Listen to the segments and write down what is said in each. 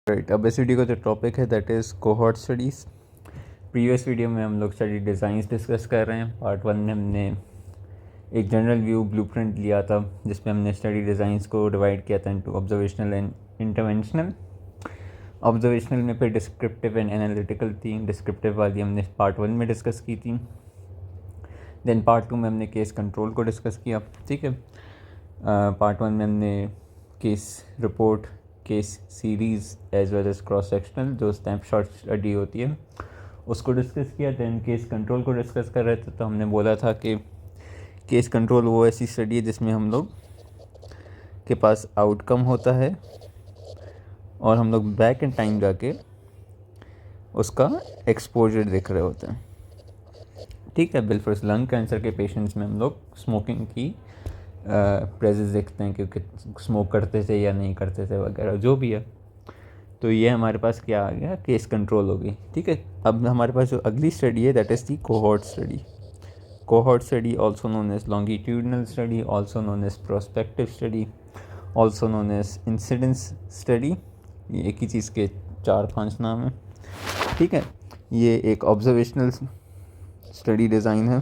Right, अब इस video का जो टॉपिक है that is cohort studies. Previous video में हम लोग स्टडी डिज़ाइंस डिस्कस कर रहे हैं। पार्ट 1 में हमने एक जनरल व्यू ब्लूप्रिंट लिया था जिसमें हमने स्टडी डिज़ाइंस को डिवाइड किया था into observational and interventional. Observational में फिर डिस्क्रिप्टिव एंड एनालिटिकल थी। डिस्क्रिप्टिव वाली हमने पार्ट 1 में डिस्कस की थी। देन पार्ट 2 में हमने केस कंट्रोल को डिस्कस किया। ठीक है, पार्ट 1 में हमने case report, case series as well as cross sectional जो स्नैपशॉट स्टडी होती है उसको डिस्कस किया। दैन केस कंट्रोल को डिस्कस कर रहे थे तो हमने बोला था कि केस कंट्रोल वो ऐसी स्टडी है जिसमें हम लोग के पास आउटकम होता है और हम लोग बैक इन टाइम जाके उसका एक्सपोजर देख रहे होते हैं। ठीक है, बिलफर्स लंग कैंसर के पेशेंट्स में हम लोग स्मोकिंग की प्रेजेंस देखते हैं क्योंकि स्मोक करते थे या नहीं करते थे वगैरह जो भी है। तो ये हमारे पास क्या आ गया, केस कंट्रोल हो गई। ठीक है, अब हमारे पास जो अगली स्टडी है that is the cohort study. Cohort study also known as longitudinal study, also known as prospective study, also known as incidence study. ये एक ही चीज़ के 4-5 नाम हैं। ठीक है, ये एक ऑब्जर्वेशनल स्टडी डिज़ाइन है।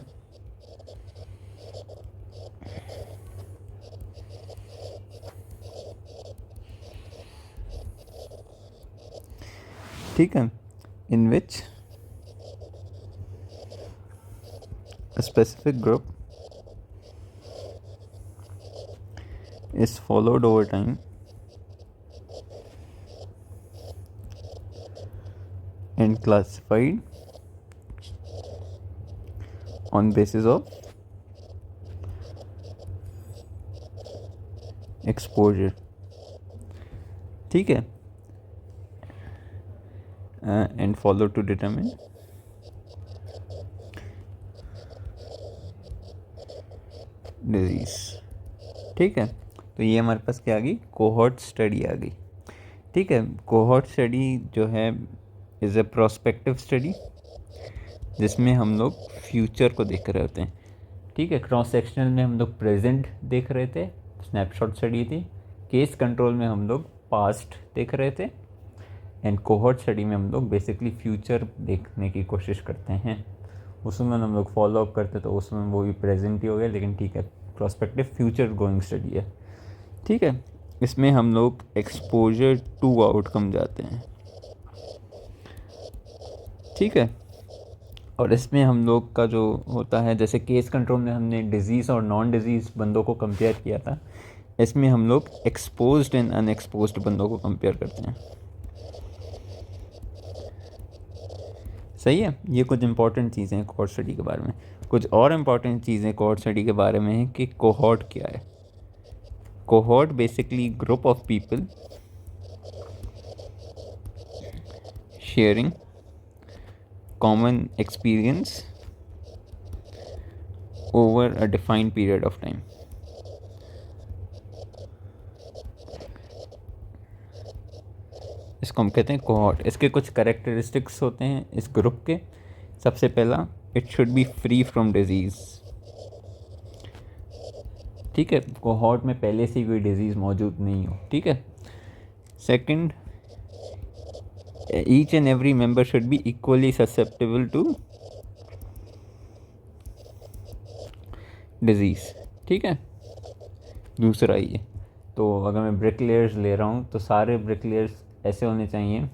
ठीक है, in which a specific group is followed over time and classified on basis of exposure. ठीक है, and follow to determine disease. ठीक है, तो ये हमारे पास क्या आ गई, कोहॉर्ट स्टडी आ गई। ठीक है, कोहॉर्ट स्टडी जो है इज़ ए प्रोस्पेक्टिव स्टडी जिसमें हम लोग फ्यूचर को देख रहे होते हैं। ठीक है, क्रॉस सेक्शनल में हम लोग प्रेजेंट देख रहे थे, स्नैपशॉट स्टडी थी। केस कंट्रोल में हम लोग पास्ट देख रहे थे एंड कोहॉर्ट स्टडी में हम लोग बेसिकली फ्यूचर देखने की कोशिश करते हैं। उसमें हम लोग फॉलो अप करते तो उसमें वो भी प्रेजेंट ही हो गया, लेकिन ठीक है, प्रोस्पेक्टिव फ्यूचर गोइंग स्टडी है। ठीक है, इसमें हम लोग एक्सपोजर टू आउटकम जाते हैं। ठीक है, और इसमें हम लोग का जो होता है, जैसे केस कंट्रोल में हमने डिजीज़ और नॉन डिजीज़ बंदों को कंपेयर किया था, इसमें हम लोग एक्सपोज्ड एंड अनएक्सपोज्ड बंदों को कंपेयर करते हैं। सही है, ये कुछ इंपॉर्टेंट चीज़ें हैं कोहॉर्ट स्टडी के बारे में। कुछ और इम्पॉर्टेंट चीज़ें कोहॉर्ट स्टडी के बारे में है कि कोहॉर्ट क्या है। Cohort basically group of people sharing common experience over a defined period of time. इसको हम कहते हैं कोहॉर्ट। इसके कुछ कैरेक्टरिस्टिक्स होते हैं इस ग्रुप के। सबसे पहला, it should be free from disease. ठीक है, कोहॉर्ट में पहले से कोई डिजीज़ मौजूद नहीं हो। ठीक है, second, each and every member should be equally susceptible to disease. ठीक है, दूसरा ये, तो अगर मैं ब्रिकलेयर्स ले रहा हूँ तो सारे ब्रिकलेयर्स ऐसे होने चाहिए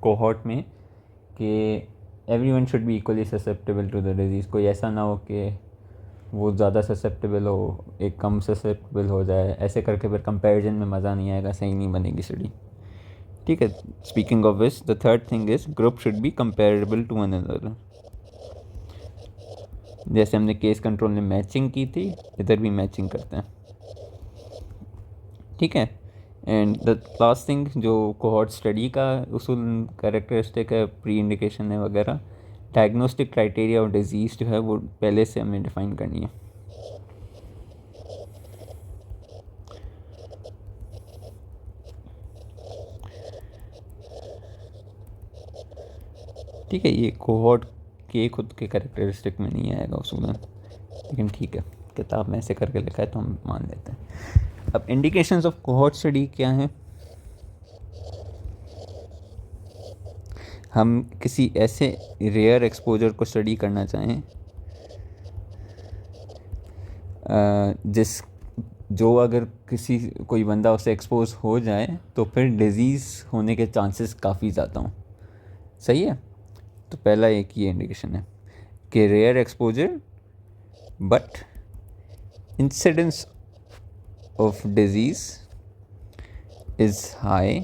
कोहॉर्ट में कि everyone should be equally susceptible to the disease. कोई ऐसा ना हो कि वो ज़्यादा ससेप्टेबल हो, एक कम ससेप्टेबल हो जाए। ऐसे करके फिर कंपैरिजन में मज़ा नहीं आएगा, सही नहीं बनेगी स्टडी। ठीक है, speaking of which, the third thing is group should be comparable to one another. जैसे हमने केस कंट्रोल में मैचिंग की थी, इधर भी मैचिंग करते हैं। ठीक है, एंड द लास्ट थिंग जो कोहॉर्ट स्टडी का उसूल कैरेक्टरिस्टिक है, प्री इंडिकेशन है वगैरह, डायग्नोस्टिक क्राइटेरिया और डिजीज़ जो है वो पहले से हमें डिफ़ाइन करनी है। ठीक है, ये कोहॉर्ट के खुद के कैरेक्टरिस्टिक में नहीं आएगा उसूलन, लेकिन ठीक है, किताब में ऐसे करके लिखा है तो हम मान लेते हैं। अब इंडिकेशंस ऑफ कोहॉर्ट स्टडी क्या हैं? हम किसी ऐसे रेयर एक्सपोजर को स्टडी करना चाहें जो अगर कोई बंदा उससे एक्सपोज हो जाए तो फिर डिज़ीज़ होने के चांसेस काफ़ी ज़्यादा हों। सही है। तो पहला एक ही इंडिकेशन है कि rare exposure but incidence of disease is high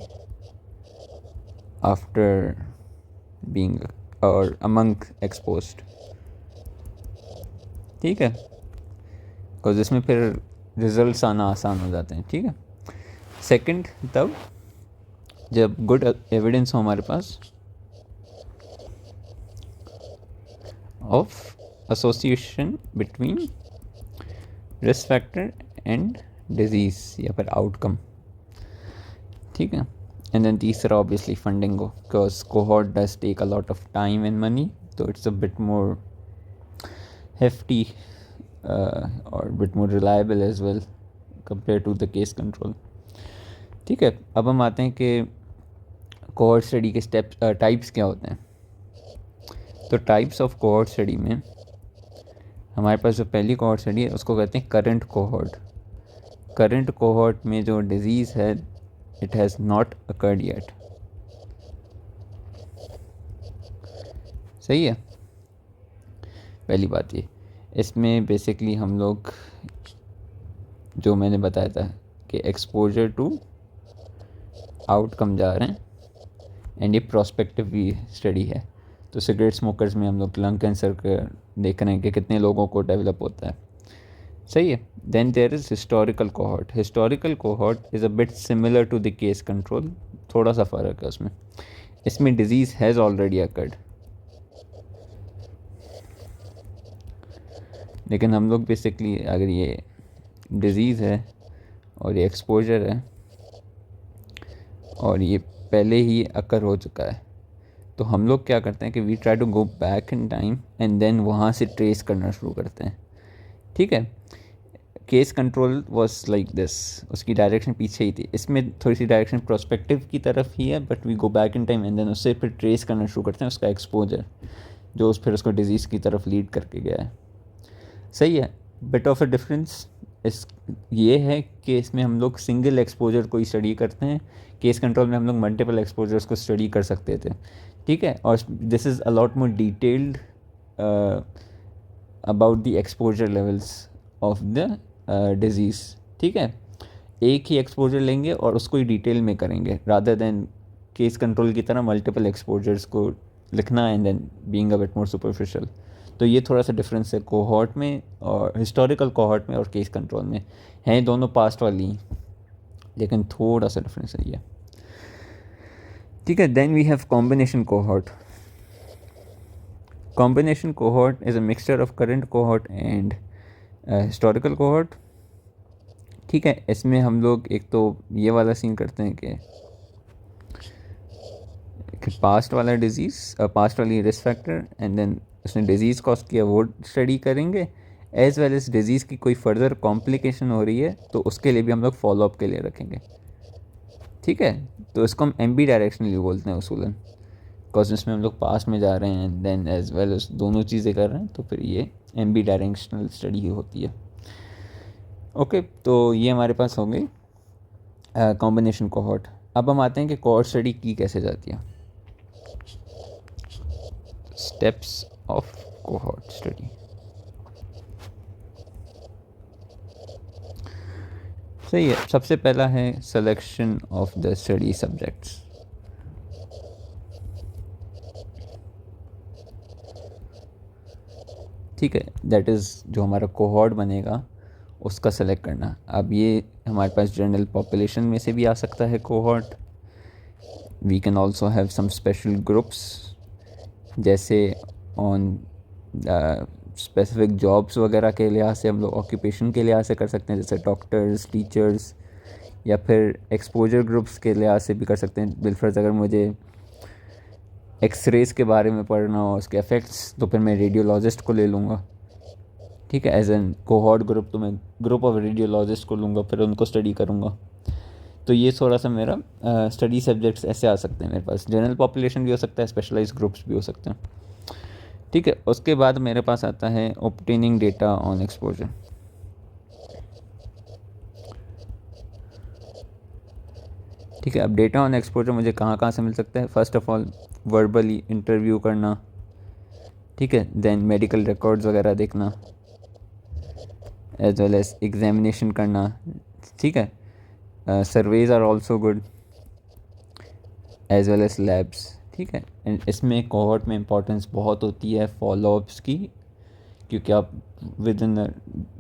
after being और अमंग एक्सपोज्ड। ठीक है, बिकॉज इसमें फिर रिजल्ट्स आना आसान हो जाते हैं। ठीक है। सेकंड, तब जब गुड एविडेंस हो हमारे पास of association between risk factor and disease या फिर आउटकम। ठीक है। एंड देन तीसरा ऑब्वियसली फंडिंग हो, because cohort does take a lot of time and money, तो it's a bit more hefty or bit more reliable as well compared to the case control। ठीक है। अब हम आते हैं कि कोहॉर्ट स्टडी के टाइप्स क्या होते हैं। तो टाइप्स ऑफ कोहॉर्ट स्टडी में हमारे पास जो पहली कोहॉर्ट स्टडी है उसको कहते हैं करंट कोहॉर्ट। करंट कोहॉर्ट में जो डिजीज़ है it has not occurred yet. सही है। पहली बात ये, इसमें बेसिकली हम लोग जो मैंने बताया था कि एक्सपोजर टू आउटकम जा रहे हैं, एंड ये प्रोस्पेक्टिव भी स्टडी है। तो सिगरेट स्मोकर्स में हम लोग लंग कैंसर का देख रहे हैं कि कितने लोगों को डेवलप होता है। सही है। Then there is historical cohort. Historical cohort is a bit similar to the case control, थोड़ा सा फ़र्क है उसमें। इसमें डिजीज़ हैज़ ऑलरेडी अकर्ड, लेकिन हम लोग बेसिकली अगर ये डिज़ीज़ है और ये एक्सपोजर है और ये पहले ही अकर हो चुका है, तो हम लोग क्या करते हैं कि we try to go back in time and then वहाँ से ट्रेस करना शुरू करते हैं। ठीक है। Case control was like this, उसकी डायरेक्शन पीछे ही थी। इसमें थोड़ी सी डायरेक्शन प्रोस्पेक्टिव की तरफ ही है, but we go back in time and then उससे फिर ट्रेस करना शुरू करते हैं उसका एक्सपोजर, जो फिर उसको डिज़ीज़ की तरफ लीड करके गया है। सही है। बिट ऑफ अ डिफरेंस ये है कि इसमें हम लोग सिंगल एक्सपोजर को ही स्टडी करते हैं, केस कंट्रोल में हम लोग मल्टीपल एक्सपोजर्स को स्टडी कर सकते थे। ठीक है। और this is a lot more detailed about the exposure levels of the disease. ठीक है। एक ही एक्सपोजर लेंगे और उसको ही डिटेल में करेंगे, रादर देन केस कंट्रोल की तरह मल्टीपल एक्सपोजर्स को लिखना and then being a bit more superficial. तो ये थोड़ा सा डिफरेंस है कोहॉर्ट में और हिस्टोरिकल कोहॉर्ट में और केस कंट्रोल में। हैं दोनों पास्ट वाली, लेकिन थोड़ा सा डिफरेंस है ये। ठीक है। Then we have combination cohort. Combination cohort is a mixture of current cohort and historical cohort. ठीक है। इसमें हम लोग एक तो ये वाला सीन करते हैं कि पास्ट वाला डिज़ीज़, पास्ट वाली रिस्क फैक्टर, एंड देन उसने डिज़ीज़ कॉज किया वो स्टडी करेंगे, एज वेल एज डिज़ीज़ की कोई फर्दर कॉम्प्लिकेशन हो रही है तो उसके लिए भी हम लोग फॉलोअप के लिए रखेंगे। ठीक है। तो इसको हम एम्बी डायरेक्शनली बोलते हैं उसूलन, बिकॉज इसमें हम लोग पास्ट में जा रहे हैं and then as well as दोनों चीज़ें कर रहे हैं, तो फिर ये एम्बी डायरेक्शनल स्टडी ही होती है। ओके। तो ये हमारे पास हो गई कॉम्बिनेशन कोहॉर्ट। अब हम आते हैं कि कोहॉर्ट स्टडी की कैसे जाती है। Steps of cohort study. सही है। सबसे पहला है selection of the study subjects. ठीक है। दैट इज़ जो हमारा कोहॉर्ट बनेगा उसका सेलेक्ट करना। अब ये हमारे पास जनरल पॉपुलेशन में से भी आ सकता है cohort. We can also have some special groups, जैसे ऑन स्पेसिफिक जॉब्स वगैरह के लिहाज से हम लोग ऑक्यूपेशन के लिहाज से कर सकते हैं, जैसे डॉक्टर्स, टीचर्स, या फिर एक्सपोजर ग्रुप्स के लिहाज से भी कर सकते हैं। बिलफर्ज अगर मुझे एक्सरेज़ के बारे में पढ़ना हो, उसके इफ़ेक्ट्स, तो फिर मैं रेडियोलॉजिस्ट को ले लूँगा। ठीक है। एज एन कोहॉर्ट ग्रुप तो मैं ग्रुप ऑफ रेडियोलॉजिस्ट को लूँगा, फिर उनको स्टडी करूँगा। तो ये थोड़ा सा मेरा स्टडी सब्जेक्ट्स ऐसे आ सकते हैं मेरे पास। जनरल पॉपुलेशन भी हो सकता है, स्पेशलाइज ग्रुप्स भी हो सकते हैं। ठीक है, उसके बाद मेरे पास आता है ऑब्टेनिंग डेटा ऑन एक्सपोजर। ठीक है, अब डेटा ऑन एक्सपोजर मुझे कहाँ कहाँ से मिल सकता है? First of all verbally interview करना, ठीक है, देन मेडिकल रिकॉर्ड्स वगैरह देखना, एज वेल एज एग्जामिनेशन करना, ठीक है। Surveys are also good as well as labs, ठीक है। एंड इसमें कोहॉर्ट में इंपॉर्टेंस बहुत होती है फॉलोअप्स की, क्योंकि आप within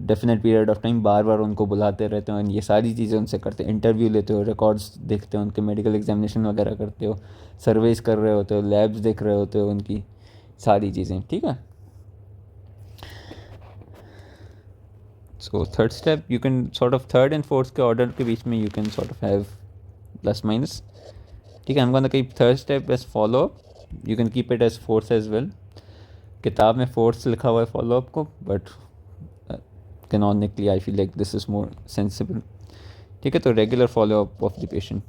definite period of time बार बार उनको बुलाते रहते हो, ये सारी चीज़ें उनसे करते हो, इंटरव्यू लेते हो, रिकॉर्ड्स देखते हो, उनके मेडिकल एग्जामिनेशन वगैरह करते हो, सर्वेस कर रहे होते हो, लैब्स देख रहे होते हो, उनकी सारी चीज़ें, ठीक है। So third step you can sort of third and fourth के ऑर्डर के बीच में you can sort of have plus minus, ठीक है। हम gonna keep third step as follow up, you can keep it as fourth as well. किताब में fourth लिखा हुआ है फॉलो अप को, but canonically I feel like this is more sensible, ठीक है। तो regular follow up of the patient,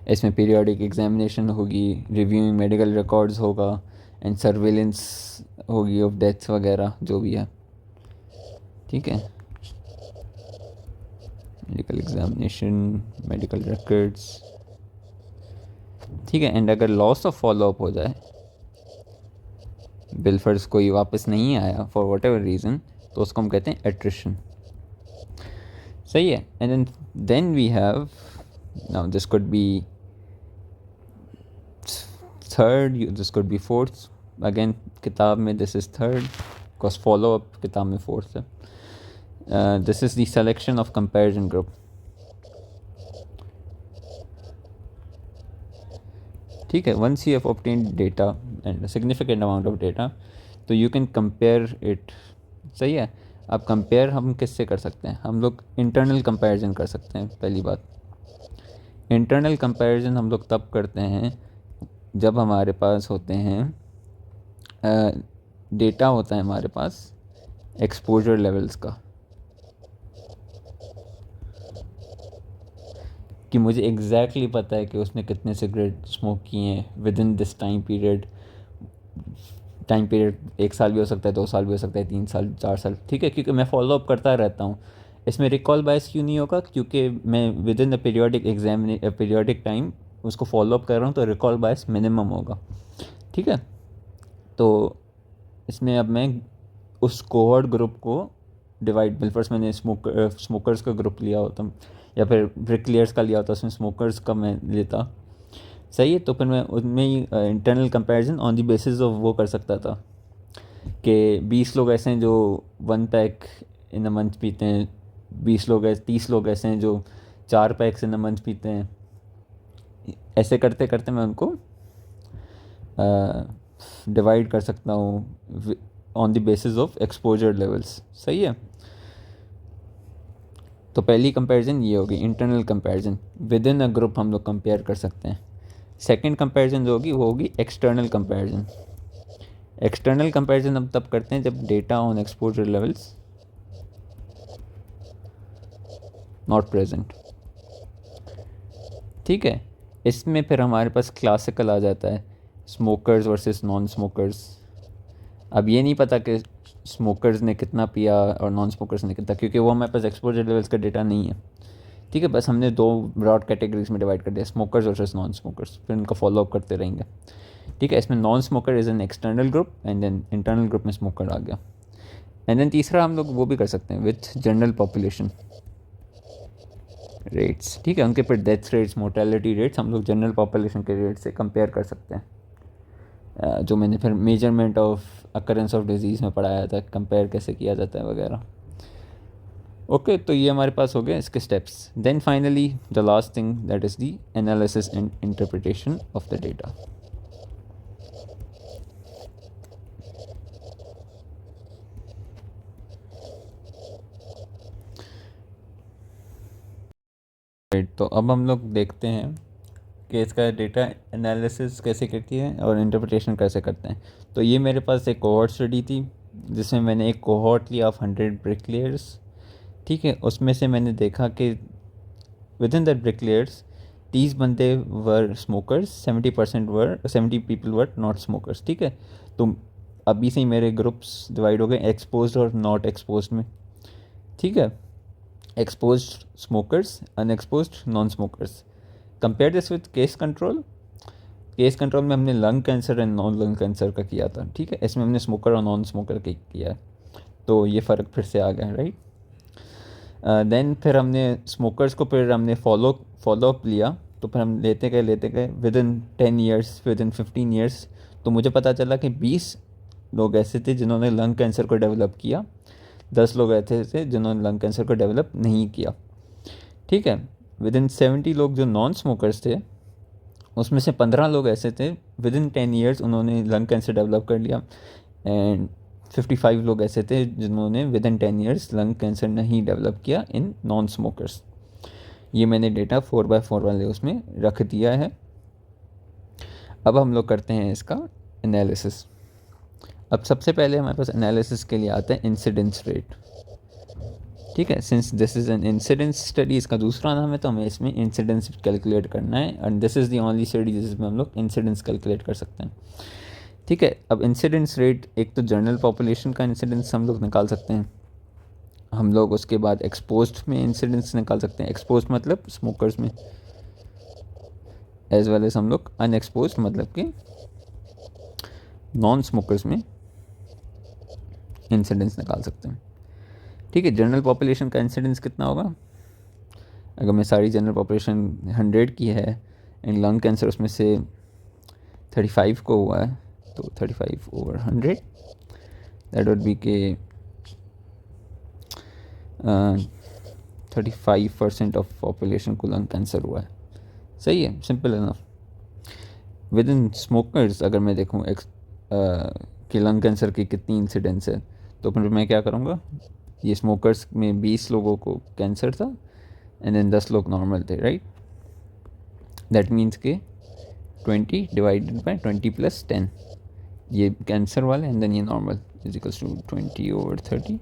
इसमें पीरियोडिक एग्जामिनेशन होगी, रिव्यूइंग मेडिकल रिकॉर्ड्स होगा, एंड सर्वेलेंस होगी ऑफ डेथ्स वगैरह जो भी है, ठीक है। मेडिकल एग्जामिनेशन, मेडिकल रिकॉर्ड्स, ठीक है। एंड अगर लॉस ऑफ फॉलो अप हो जाए, बिलफर्स कोई वापस नहीं आया फॉर वट एवर रीज़न, तो उसको हम कहते हैं एट्रिशन, सही है। And then we have now this could be third, this could be fourth, again किताब में this is third, because follow up किताब में फोर्थ है। This is the selection of comparison group, ठीक है। Once you have obtained data and significant amount of data, तो you can compare it, सही है। अब कंपेयर हम किससे कर सकते हैं? हम लोग इंटरनल कंपैरिजन कर सकते हैं। पहली बात, इंटरनल कंपैरिजन हम लोग तब करते हैं जब हमारे पास होते हैं डेटा होता है हमारे पास एक्सपोजर लेवल्स का, कि मुझे एग्जैक्टली पता है कि उसने कितने सिगरेट स्मोक किए हैं with in this time period. 1 साल भी हो सकता है, 2 साल भी हो सकता है, 3 साल, 4 साल, ठीक है, क्योंकि मैं फॉलो अप करता रहता हूँ। इसमें रिकॉल बायस क्यों नहीं होगा? क्योंकि मैं with in the periodic time उसको फॉलो अप कर रहा हूँ, तो रिकॉल बायस मिनिमम होगा, ठीक है। तो इसमें अब मैं उस कोहॉर्ट ग्रुप को डिवाइड, बिलफर्स मैंने स्मोकर्स का ग्रुप लिया होता, या फिर ब्रिकलेयर्स का लिया होता, उसमें स्मोकर्स का मैं लेता, सही है। तो फिर मैं उनमें ही internal comparison on the basis of वो कर सकता था कि 20 लोग ऐसे हैं जो 1 पैक इन अ मंथ पीते हैं, 20 लोग ऐसे, 30 लोग ऐसे हैं जो 4 पैक्स इन अ मंथ पीते हैं। ऐसे करते करते मैं उनको डिवाइड कर सकता हूँ on the basis of exposure levels, सही है। तो पहली कंपैरिजन ये होगी internal comparison, with in a group हम लोग कंपेयर कर सकते हैं। सेकंड कंपैरिजन जो होगी वो होगी एक्सटर्नल कंपैरिजन। एक्सटर्नल कंपैरिजन हम तब करते हैं जब data on exposure levels not present, ठीक है। इसमें फिर हमारे पास क्लासिकल आ जाता है, स्मोकर्स वर्सेस नॉन स्मोकर्स। अब ये नहीं पता कि स्मोकर्स ने कितना पिया और नॉन स्मोकर्स ने कितना, क्योंकि वो हमारे पास एक्सपोजर लेवल्स का डेटा नहीं है, ठीक है। बस हमने 2 ब्रॉड कैटेगरीज में डिवाइड कर दिया, स्मोकर्स वर्सेस नॉन स्मोकर्स, फिर उनका फॉलो अप करते रहेंगे, ठीक है। इसमें non smoker is an external group, and then internal group में स्मोकर आ गया। एंड देन तीसरा हम लोग वो भी कर सकते हैं विथ जनरल पॉपुलेशन रेट्स, ठीक है। उनके फिर डेथ रेट्स, मोर्टेलिटी रेट्स हम लोग जनरल पॉपुलेशन के रेट से कंपेयर कर सकते हैं, जो मैंने फिर measurement of occurrence of disease में पढ़ाया था, कंपेयर कैसे किया जाता है वगैरह। ओके, तो ये हमारे पास हो गए इसके steps. Then finally the last thing that is the analysis and interpretation of the data. तो अब हम लोग देखते हैं कि इसका डेटा एनालिसिस कैसे करती है और इंटरप्रिटेशन कैसे करते हैं। तो ये मेरे पास एक कोहॉर्ट स्टडी थी जिसमें मैंने एक कोहॉर्ट लिया ऑफ 100 ब्रिकलेयर्स, ठीक है। उसमें से मैंने देखा कि विद इन दैट ब्रिकलेयर्स 30 बंदे were smokers, 70 people were not smokers, ठीक है। तो अभी से ही मेरे ग्रुप्स डिवाइड हो गए एक्सपोज्ड और नॉट एक्सपोज्ड में, ठीक है। Exposed smokers, unexposed non smokers. Compare this with case control. Case control में हमने lung cancer and non lung cancer का किया था, ठीक है। इसमें हमने स्मोकर और नॉन स्मोकर का किया है, तो ये फ़र्क फिर से आ गया, राइट। देन फिर हमने स्मोकर्स को फिर हमने फॉलो अप लिया, तो फिर हम लेते गए with in 10 years, with in 15 years. तो मुझे पता चला कि 20 लोग ऐसे थे जिन्होंने लंग कैंसर को डेवलप किया, 10 लोग ऐसे थे जिन्होंने लंग कैंसर को डेवलप नहीं किया, ठीक है। विद इन 70 लोग जो नॉन स्मोकर्स थे, उसमें से 15 लोग ऐसे थे विद इन 10 ईयर्स उन्होंने लंग कैंसर डेवलप कर लिया, एंड 55 लोग ऐसे थे जिन्होंने with in 10 years lung cancer नहीं डेवलप किया इन नॉन स्मोकर्स। ये मैंने डेटा 4x4 वाले उसमें रख दिया है। अब हम लोग करते हैं इसका एनालिसिस। अब सबसे पहले हमारे पास एनालिसिस के लिए आता है इंसिडेंस रेट, ठीक है। Since this is an incidence study, इसका दूसरा नाम है, तो हमें इसमें इंसिडेंस कैलकुलेट करना है, and this is the only study जिसमें हम लोग इंसिडेंस कैलकुलेट कर सकते हैं, ठीक है। अब इंसिडेंस रेट, एक तो जनरल पॉपुलेशन का इंसिडेंस हम लोग निकाल सकते हैं हम लोग, उसके बाद एक्सपोज्ड में इंसिडेंस निकाल सकते हैं। एक्सपोज्ड मतलब स्मोकर्स में, एज वेल एज हम लोग अनएक्सपोज्ड मतलब कि नॉन स्मोकर्स में इंसिडेंस निकाल सकते हैं, ठीक है। जनरल पॉपुलेशन का इंसिडेंस कितना होगा, अगर मैं सारी जनरल पॉपुलेशन 100 की है एंड लंग कैंसर उसमें से 35 को हुआ है, तो 35/100 दैट वुड बी के 35% ऑफ पॉपुलेशन को लंग कैंसर हुआ है, सही है, simple enough. With in smokers अगर मैं देखूँ कि लंग कैंसर की कितनी इंसिडेंस है, तो फिर मैं क्या करूँगा, ये स्मोकर्स में 20 लोगों को कैंसर था एंड देन 10 लोग नॉर्मल थे, राइट। दैट मीन्स के 20 डिवाइडेड बाय 20 + 10, ये कैंसर वाले एंड देन ये नॉर्मल, इज इक्वल्स टू 20/30,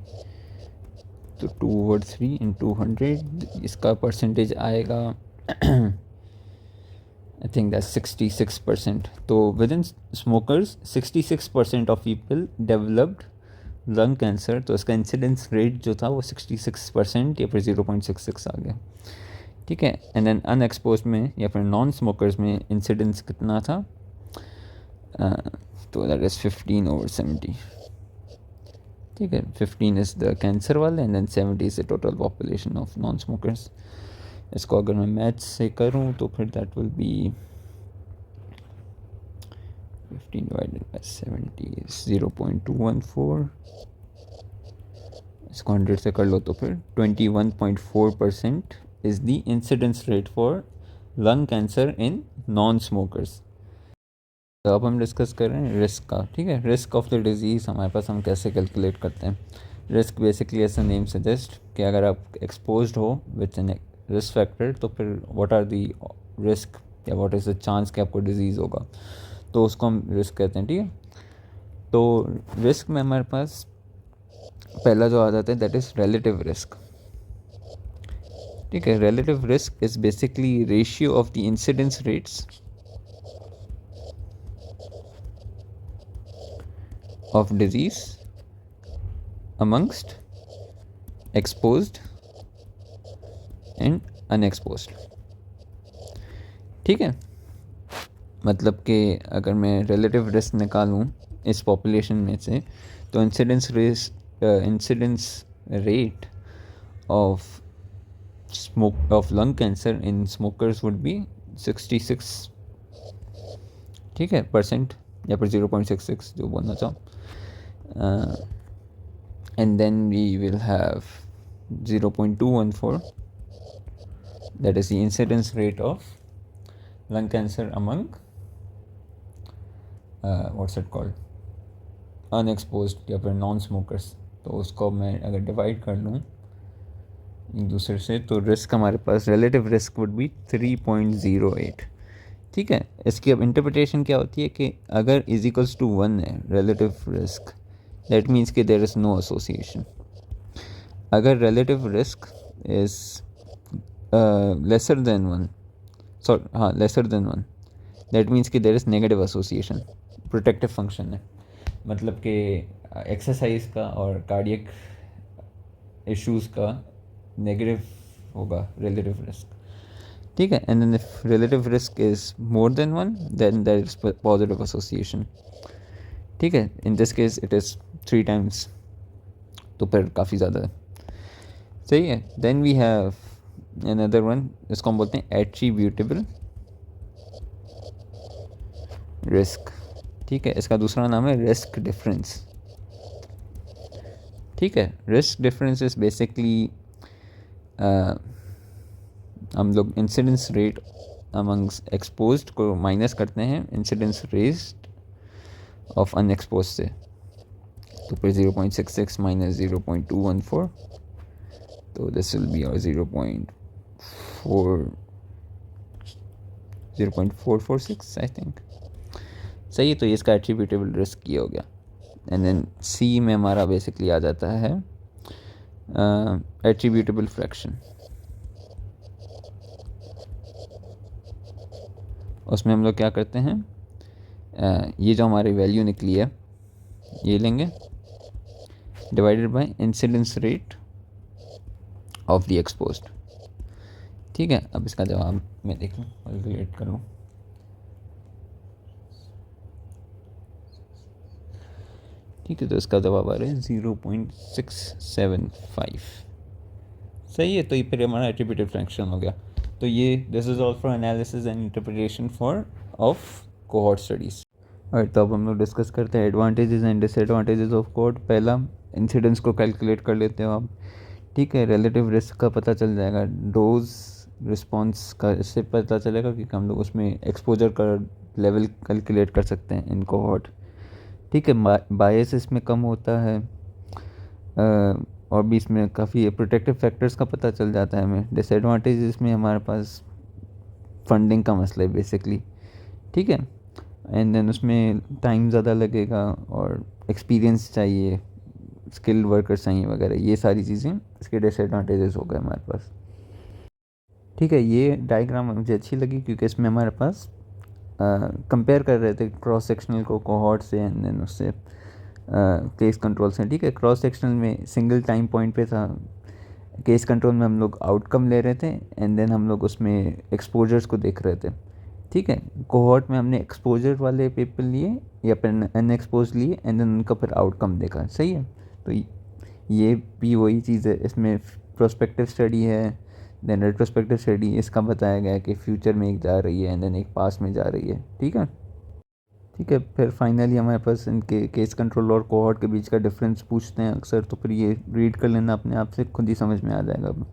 तो 2/3 × 100, इसका परसेंटेज आएगा आई थिंक दैट 66%। तो with in smokers 66% of people developed lung cancer, तो इसका इंसिडेंस रेट जो था वो 66% या फिर 0.66 आ गया, ठीक है। एंड देन अनएक्सपोज में या फिर नॉन स्मोकर्स में इंसिडेंस कितना था, तो दैट इज़ 15/70, ठीक है। 15 इज़ द कैंसर वाले and then 70 is the total population of non smokers. इसको अगर मैं मैथ्स से करूँ तो फिर दैट विल बी 15/70 इज 0.214, इसको 100 से कर लो तो फिर 21.4% is the incidence rate for lung cancer in non smokers. तो अब हम डिस्कस कर रहे हैं रिस्क का, ठीक है। रिस्क ऑफ द डिज़ीज़ हमारे पास हम कैसे कैलकुलेट करते हैं। Risk basically as the name suggest कि अगर आप एक्सपोज्ड हो विथ एन रिस्क फैक्टर, तो फिर व्हाट आर दी रिस्क या व्हाट इज़ द चांस कि आपको डिज़ीज़ होगा, तो उसको हम रिस्क कहते हैं, ठीक है। तो रिस्क में हमारे पास पहला जो आ जाता है दैट इज़ रिलेटिव रिस्क, ठीक है। Relative risk is basically ratio of the incidence rates of disease amongst exposed and unexposed, ठीक है। मतलब कि अगर मैं रिलेटिव रिस्क निकालूँ इस पॉपुलेशन में से, तो incidence rate of lung cancer in smokers would be 66, ठीक है, % या फिर 0.66 जो बोलना चाहूँ, and then we will have 0.214, that is the incidence rate of lung cancer among what's it called, unexposed या फिर नॉन स्मोकर्स। तो उसको मैं अगर डिवाइड कर लूँ एक दूसरे से, तो रिस्क हमारे पास रिलेटिव रिस्क वुड बी 3.08, ठीक है। इसकी अब इंटरप्रिटेशन क्या होती है कि अगर इज इक्वल्स टू 1 है रिलेटिव रिस्क, दैट मीन्स कि देयर इज़ नो एसोसिएशन। अगर relative risk is lesser than one, lesser than one, that means कि there is negative association. Protective function है, मतलब कि एक्सरसाइज का और कार्डियक इश्यूज़ का नेगेटिव होगा रिलेटिव रिस्क, ठीक है। And then if relative risk is more than one then there is positive association, ठीक है। In this case it is 3 times, तो फिर काफ़ी ज़्यादा है, सही है। Then we have another one, इसको हम बोलते हैं एट्रीब्यूटेबल रिस्क, ठीक है। इसका दूसरा नाम है रिस्क डिफरेंस, ठीक है। रिस्क डिफरेंस इज बेसिकली हम लोग इंसिडेंस रेट अमंग्स एक्सपोज्ड को माइनस करते हैं इंसिडेंस रेट ऑफ अनएक्सपोज से, तो फिर 0.66 माइनस 0.214, तो दिस विल बी और 0.446 आई थिंक, सही है। तो ये इसका एट्रीब्यूटेबल रिस्क ये हो गया। एंड देन सी में हमारा बेसिकली आ जाता है एट्रीब्यूटेबल फ्रैक्शन। उसमें हम लोग क्या करते हैं, ये जो हमारी वैल्यू निकली है ये लेंगे divided by incidence rate of the exposed, ठीक है। अब इसका जवाब मैं देखूँ, कैलकुलेट करूँ, ठीक है। तो इसका जवाब आ रहा है 0.675, सही है। तो ये फिर हमारा एट्रीब्यूटेड फ्रैक्शन हो गया। तो ये this is all for analysis and interpretation for of cohort studies. और तो अब हम लोग डिस्कस करते हैं advantages and disadvantages of cohort. पहला, इंसिडेंस को कैलकुलेट कर लेते हो आप, ठीक है। रिलेटिव रिस्क का पता चल जाएगा, डोज रिस्पॉन्स का इससे पता चलेगा कि हम लोग उसमें एक्सपोजर का लेवल कैलकुलेट कर सकते हैं इन कोहॉर्ट, ठीक है। बायस इसमें कम होता है, और भी इसमें काफ़ी प्रोटेक्टिव फैक्टर्स का पता चल जाता है हमें। डिसएडवांटेज इसमें हमारे पास फंडिंग का मसला है बेसिकली, ठीक है। एंड देन उसमें टाइम ज़्यादा लगेगा और एक्सपीरियंस चाहिए, स्किल्ड वर्कर्स चाहिए वगैरह, ये सारी चीज़ें इसके डिसएडवांटेजेस हो गए हमारे पास, ठीक है। ये डायग्राम मुझे अच्छी लगी क्योंकि इसमें हमारे पास कंपेयर कर रहे थे क्रॉस सेक्शनल को कोहॉर्ट से एंड देन उससे केस कंट्रोल से, ठीक है। क्रॉस सेक्शनल में सिंगल टाइम पॉइंट पे था, केस कंट्रोल में हम लोग आउटकम ले रहे थे एंड देन हम लोग उसमें एक्सपोजर्स को देख रहे थे, ठीक है। कोहॉर्ट में हमने एक्सपोजर वाले पेपर लिए या फिर अनएक्सपोज लिए एंड देन उनका फिर आउटकम देखा, सही है। तो ये भी वही चीज़ है, इसमें प्रोस्पेक्टिव स्टडी है, देन रेट्रोस्पेक्टिव स्टडी, इसका बताया गया है कि फ्यूचर में एक जा रही है एंड देन एक पास में जा रही है, ठीक है, ठीक है। फिर फाइनली हमारे पास इनके केस कंट्रोल और कोहॉर्ट के बीच का डिफरेंस पूछते हैं अक्सर, तो फिर ये रीड कर लेना अपने आप से, खुद ही समझ में आ जाएगा अब।